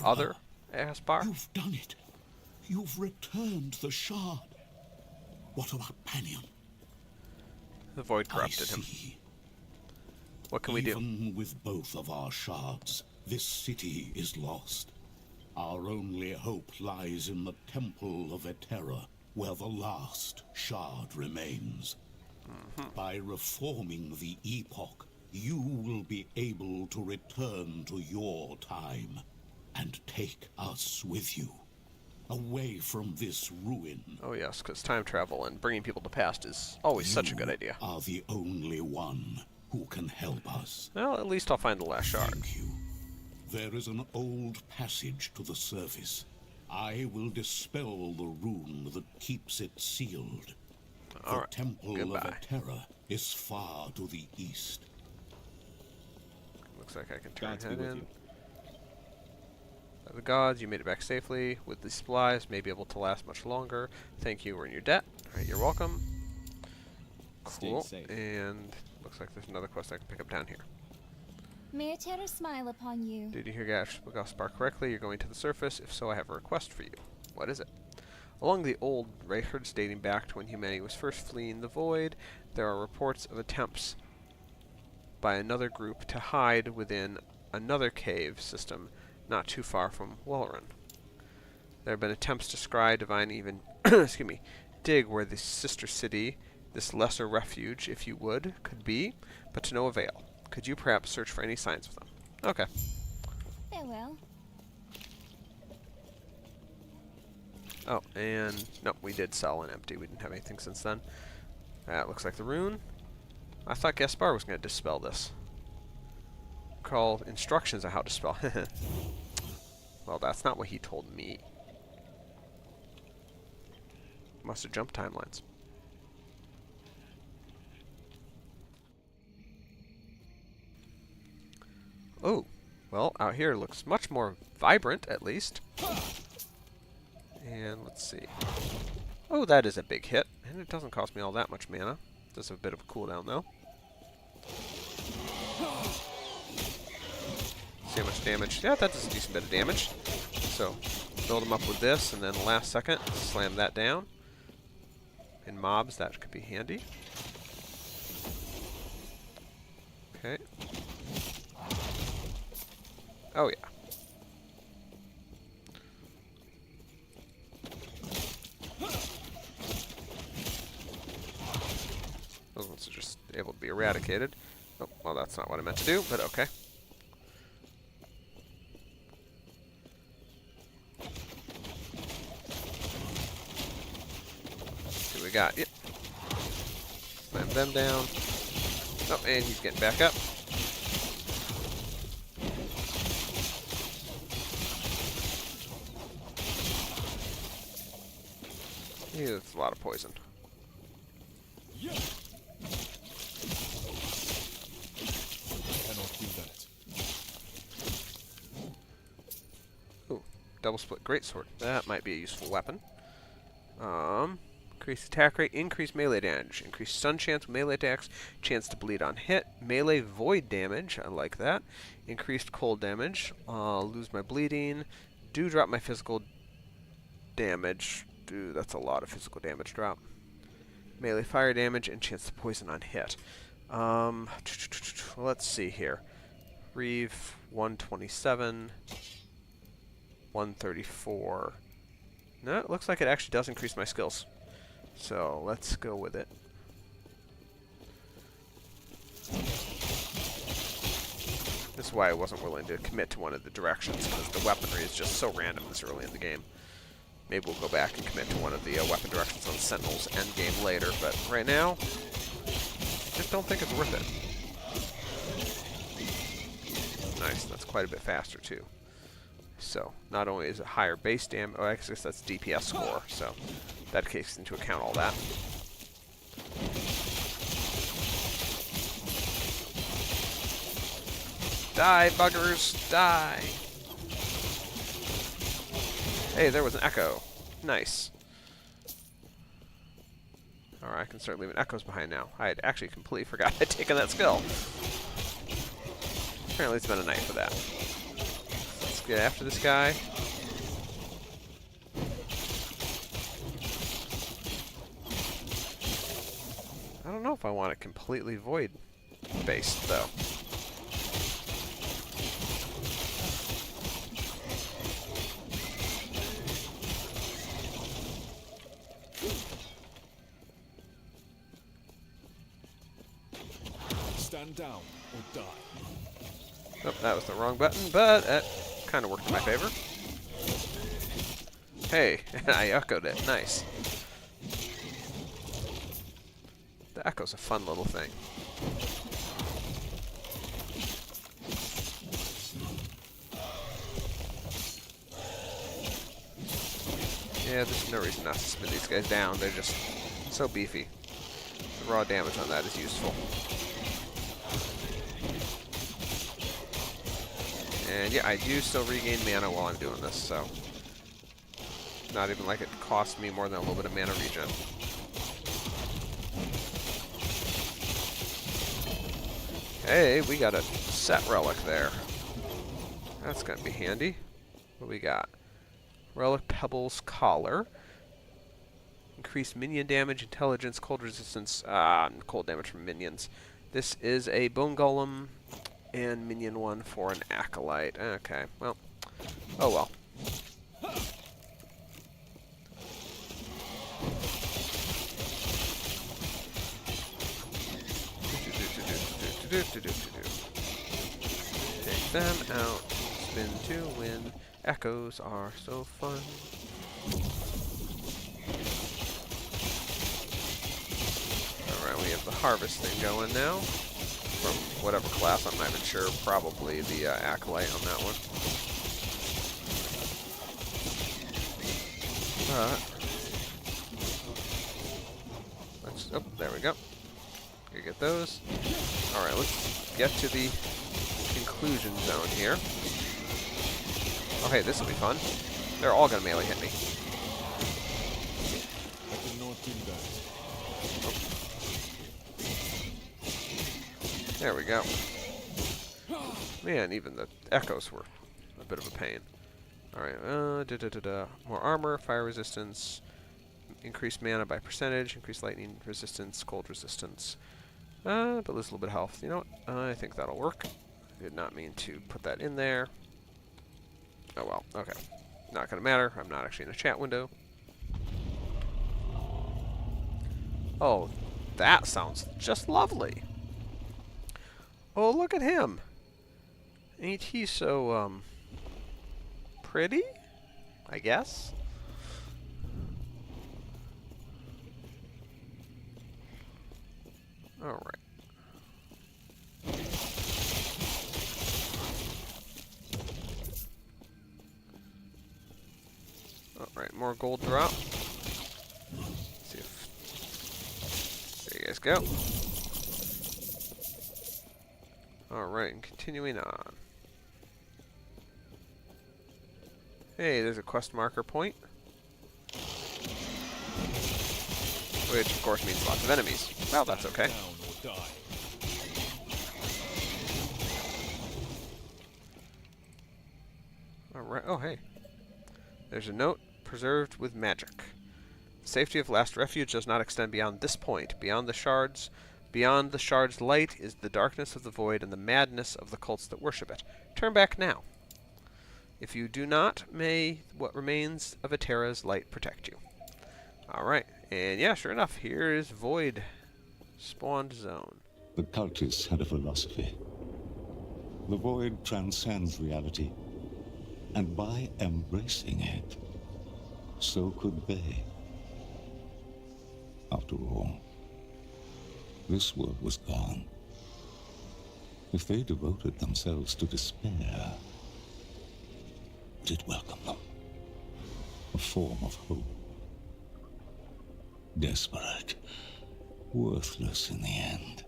Other Gaspar? You've done it. You've returned the shard. What about Panion? The void corrupted him. What can we do? Even with both of our shards, this city is lost. Our only hope lies in the Temple of Eterra, where the last shard remains. By reforming the Epoch, you will be able to return to your time and take us with you, away from this ruin. Oh yes, because time travel and bringing people to past is always such a good idea. You are the only one who can help us. Well, at least I'll find the last shard. Thank you. There is an old passage to the surface. I will dispel the rune that keeps it sealed. The Temple of Eterra is far to the east. Looks like I can turn that in. The gods, you made it back safely. With the supplies, may be able to last much longer. Thank you, we're in your debt. Alright, you're welcome. Cool. And looks like there's another quest I can pick up down here. May Eterra smile upon you. Did you hear Gaspar correctly? You're going to the surface. If so, I have a request for you. What is it? Along the old records dating back to when humanity was first fleeing the void, there are reports of attempts by another group to hide within another cave system not too far from Welrun. There have been attempts to scry, divine, even excuse me, dig where the sister city, this lesser refuge, if you would, could be, but to no avail. Could you perhaps search for any signs of them? Okay. Farewell. Oh, and no, we did sell an empty. We didn't have anything since then. That looks like the rune. I thought Gaspar was going to dispel this. Called instructions on how to spell. Well, that's not what he told me. Must have jumped timelines. Oh, well, out here it looks much more vibrant, at least. And let's see. Oh, that is a big hit. And it doesn't cost me all that much mana. Does have a bit of a cooldown, though. See how much damage. Yeah, that does a decent bit of damage. So, build them up with this, and then last second, slam that down. In mobs, that could be handy. Okay. Oh, yeah. Those ones are just able to be eradicated. Oh, well, that's not what I meant to do, but okay. got? Yep. Slam them down. Oh, and he's getting back up. Yeah, that's a lot of poison. Cannot do that. Ooh, double split greatsword. That might be a useful weapon. Increase attack rate, increase melee damage, increase stun chance, melee attacks, chance to bleed on hit, melee void damage. I like that. Increased cold damage. Lose my bleeding. Do drop my physical damage. Dude, that's a lot of physical damage drop. Melee fire damage and chance to poison on hit. Let's see here. Reeve 127, 134. No, it looks like it actually does increase my skills. So let's go with it. This is why I wasn't willing to commit to one of the directions, because the weaponry is just so random this early in the game. Maybe we'll go back and commit to one of the weapon directions on Sentinel's endgame later, but right now, just don't think it's worth it. Nice, that's quite a bit faster too. So, not only is it higher base damage, oh, I guess that's DPS score, so that takes into account all that. Die, buggers, die! Hey, there was an echo. Nice. Alright, I can start leaving echoes behind now. I had actually completely forgot I'd taken that skill. Apparently it's been a night for that. Let's get after this guy. I don't know if I want it completely void-based, though. Stand down or die. Oh, that was the wrong button, but that kind of worked in my favor. Hey, I echoed it. Nice. The echo's a fun little thing. Yeah, there's no reason not to spin these guys down. They're just so beefy. The raw damage on that is useful. And yeah, I do still regain mana while I'm doing this, so not even like it costs me more than a little bit of mana regen. Hey, we got a set relic there. That's gonna be handy. What we got? Relic Pebbles Collar. Increased minion damage, intelligence, cold resistance, cold damage from minions. This is a Bone Golem and minion one for an Acolyte. Okay, well. Oh well. Take them out. Spin to win. Echoes are so fun. Alright, we have the harvest thing going now. From whatever class, I'm not even sure. Probably the Acolyte on that one. Let's, oh, there we go. Gonna get those. Alright, let's get to the conclusion zone here. Oh hey, this will be fun. They're all gonna melee hit me. I cannot do that. There we go. Man, even the echoes were a bit of a pain. Alright, more armor, fire resistance, increased mana by percentage, increased lightning resistance, cold resistance. But lose a little bit of health. You know what? I think that'll work. Did not mean to put that in there. Oh well, okay. Not gonna matter. I'm not actually in a chat window. Oh, that sounds just lovely. Oh, look at him. Ain't he so, pretty? I guess? Alright. Alright, more gold drop. See if... There you guys go. Alright, and continuing on. Hey, there's a quest marker point. Which, of course, means lots of enemies. Well, that's okay. Down or die. Alright, oh hey. There's a note preserved with magic. The safety of Last Refuge does not extend beyond this point. Beyond the shards' light is the darkness of the void and the madness of the cults that worship it. Turn back now. If you do not, may what remains of Atera's light protect you. Alright, and yeah, sure enough, here is Void Spawned Zone. The cultists had a philosophy. The void transcends reality, and by embracing it, so could they. After all, this world was gone. If they devoted themselves to despair, would it welcome them? A form of hope. Desperate, worthless in the end.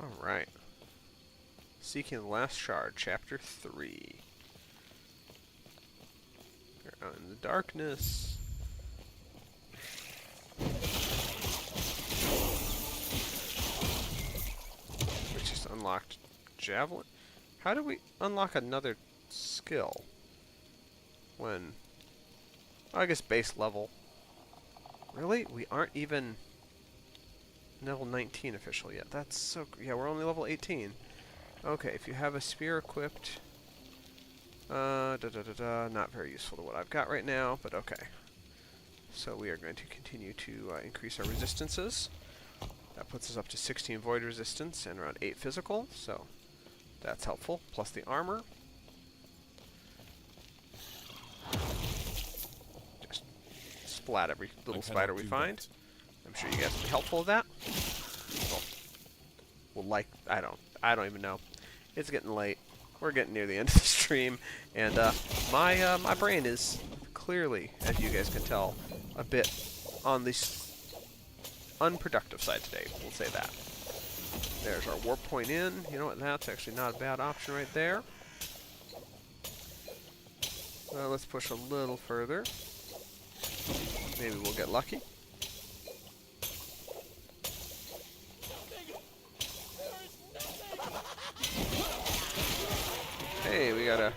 Alright. Seeking the Last Shard, Chapter 3. We're out in the darkness. We just unlocked Javelin. How do we unlock another skill? When... Oh, I guess base level. Really? We aren't even... level 19 official yet. That's so... Yeah, we're only level 18. Okay, if you have a spear equipped... not very useful to what I've got right now, but okay. So we are going to continue to increase our resistances. That puts us up to 16 void resistance and around 8 physical, so that's helpful. Plus the armor. Just splat every little spider we find. That. I'm sure you guys will be helpful with that. Well, like, I don't even know. It's getting late. We're getting near the end of the stream, and my brain is clearly, as you guys can tell, a bit on the unproductive side today. We'll say that. There's our warp point in. You know what? That's actually not a bad option right there. Let's push a little further. Maybe we'll get lucky. Hey, we got a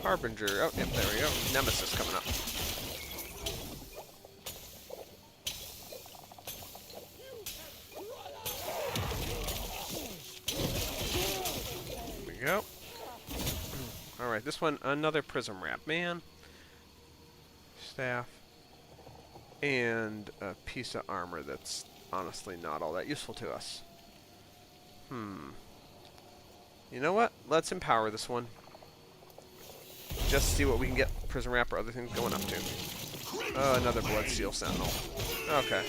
Harbinger. Oh, yep, there we go. Nemesis coming up. There we go. Alright, this one, another Prism Wrap. Man. Staff. And a piece of armor that's honestly not all that useful to us. You know what? Let's empower this one. Just see what we can get Prism Wrap or other things going up to. Oh, another Bloodsteel Sentinel. Okay.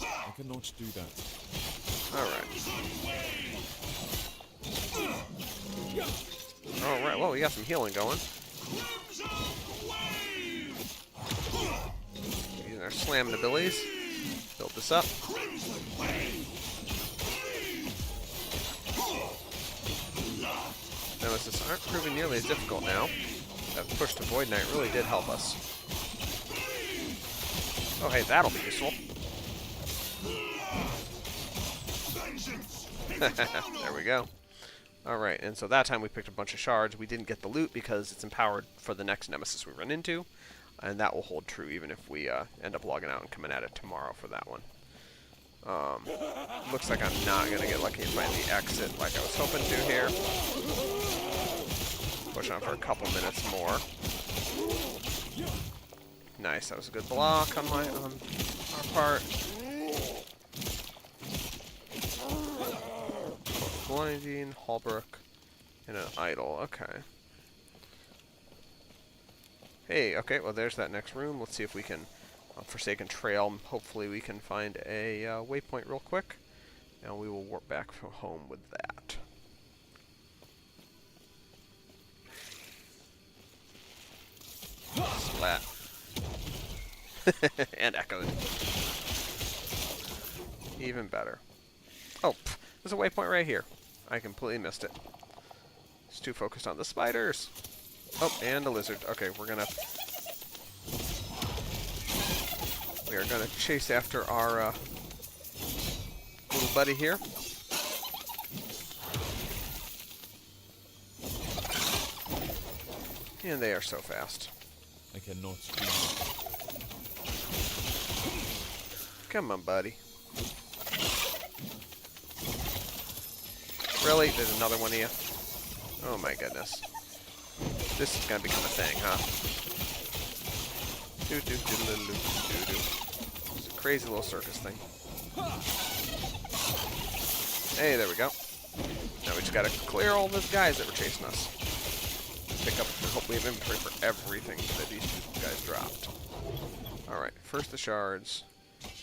I cannot do that. Alright. Alright, well, we got some healing going. Using our slamming abilities. Build this up. Nemesis aren't proving nearly as difficult now. That push to Void Knight really did help us. Oh, hey, that'll be useful. There we go. Alright, and so that time we picked a bunch of shards. We didn't get the loot because it's empowered for the next Nemesis we run into. And that will hold true even if we end up logging out and coming at it tomorrow for that one. Looks like I'm not going to get lucky and find the exit like I was hoping to here. Push on for a couple minutes more. Nice, that was a good block on our part. Blinding, Hallbrook, and an idol. Okay. Hey, okay, well there's that next room. Let's see if we can, Forsaken Trail, hopefully we can find a waypoint real quick. And we will warp back from home with that. Splat. And echoed. Even better. Oh, there's a waypoint right here. I completely missed it. Just too focused on the spiders. Oh, and a lizard. Okay, we are gonna chase after our little buddy here. And they are so fast. I cannot do that. Come on, buddy. Really? There's another one of you? Oh my goodness. This is gonna become a thing, huh? It's a crazy little circus thing. Hey, there we go. Now we just gotta clear all those guys that were chasing us. Pick up, hope we have inventory for everything that these two guys dropped. Alright, first the shards.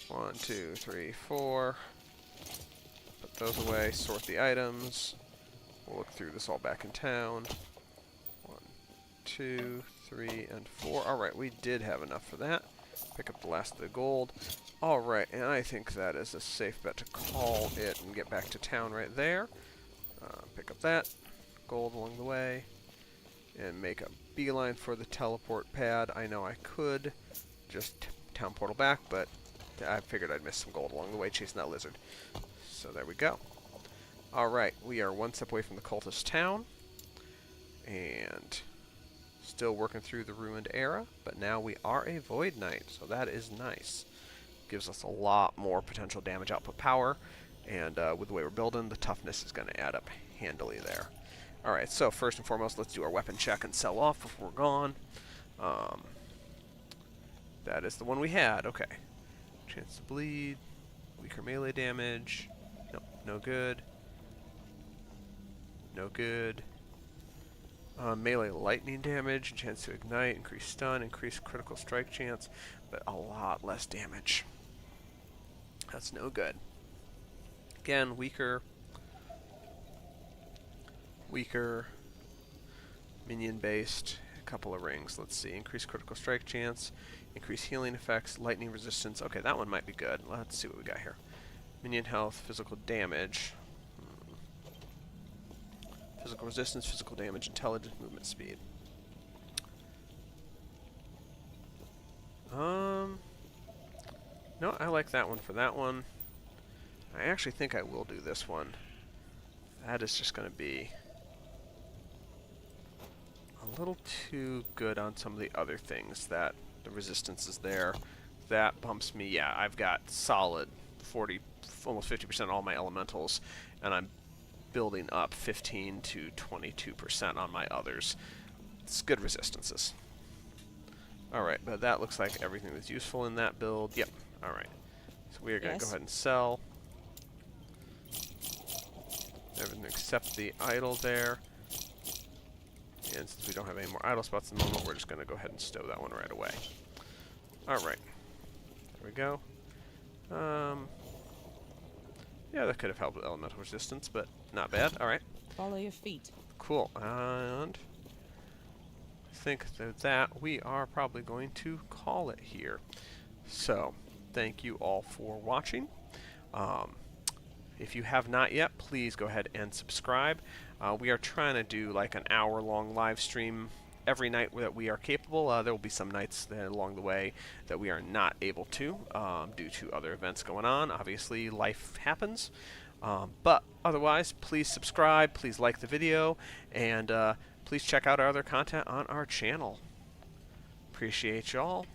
1, 2, 3, 4. Put those away, sort the items. We'll look through this all back in town. 1, 2, 3, and 4. Alright, we did have enough for that. Pick up the last of the gold. Alright, and I think that is a safe bet to call it and get back to town right there. Pick up that. Gold along the way. And make a beeline for the teleport pad. I know I could just town portal back, but I figured I'd miss some gold along the way chasing that lizard. So there we go. Alright, we are one step away from the cultist town. And still working through the ruined era, but now we are a Void Knight, so that is nice. Gives us a lot more potential damage output power, and with the way we're building, the toughness is going to add up handily there. Alright, so first and foremost, let's do our weapon check and sell off before we're gone. That is the one we had, okay. Chance to bleed, weaker melee damage, nope, no good. No good. Melee lightning damage, chance to ignite, increase stun, increase critical strike chance, but a lot less damage. That's no good. Again, weaker, minion-based, a couple of rings. Let's see, increase critical strike chance, increase healing effects, lightning resistance. Okay, that one might be good. Let's see what we got here. Minion health, physical damage. Physical resistance, physical damage, intelligence, movement speed. No, I like that one for that one. I actually think I will do this one. That is just going to be a little too good on some of the other things that the resistance is there. That bumps me. Yeah, I've got solid 40, almost 50% all my elementals, and I'm building up 15 to 22% on my others. It's good resistances. Alright, but that looks like everything that's useful in that build. Yep, alright. So we are going to go ahead and sell everything except the idol there. And since we don't have any more idle spots in the moment, we're just going to go ahead and stow that one right away. Alright. There we go. Yeah, that could have helped with elemental resistance, but not bad. Alright. Follow your feet. Cool. And I think that we are probably going to call it here. So, thank you all for watching. If you have not yet, please go ahead and subscribe. We are trying to do like an hour-long live stream every night that we are capable. There will be some nights along the way that we are not able to due to other events going on. Obviously, life happens. But otherwise, please subscribe, please like the video, and please check out our other content on our channel. Appreciate y'all.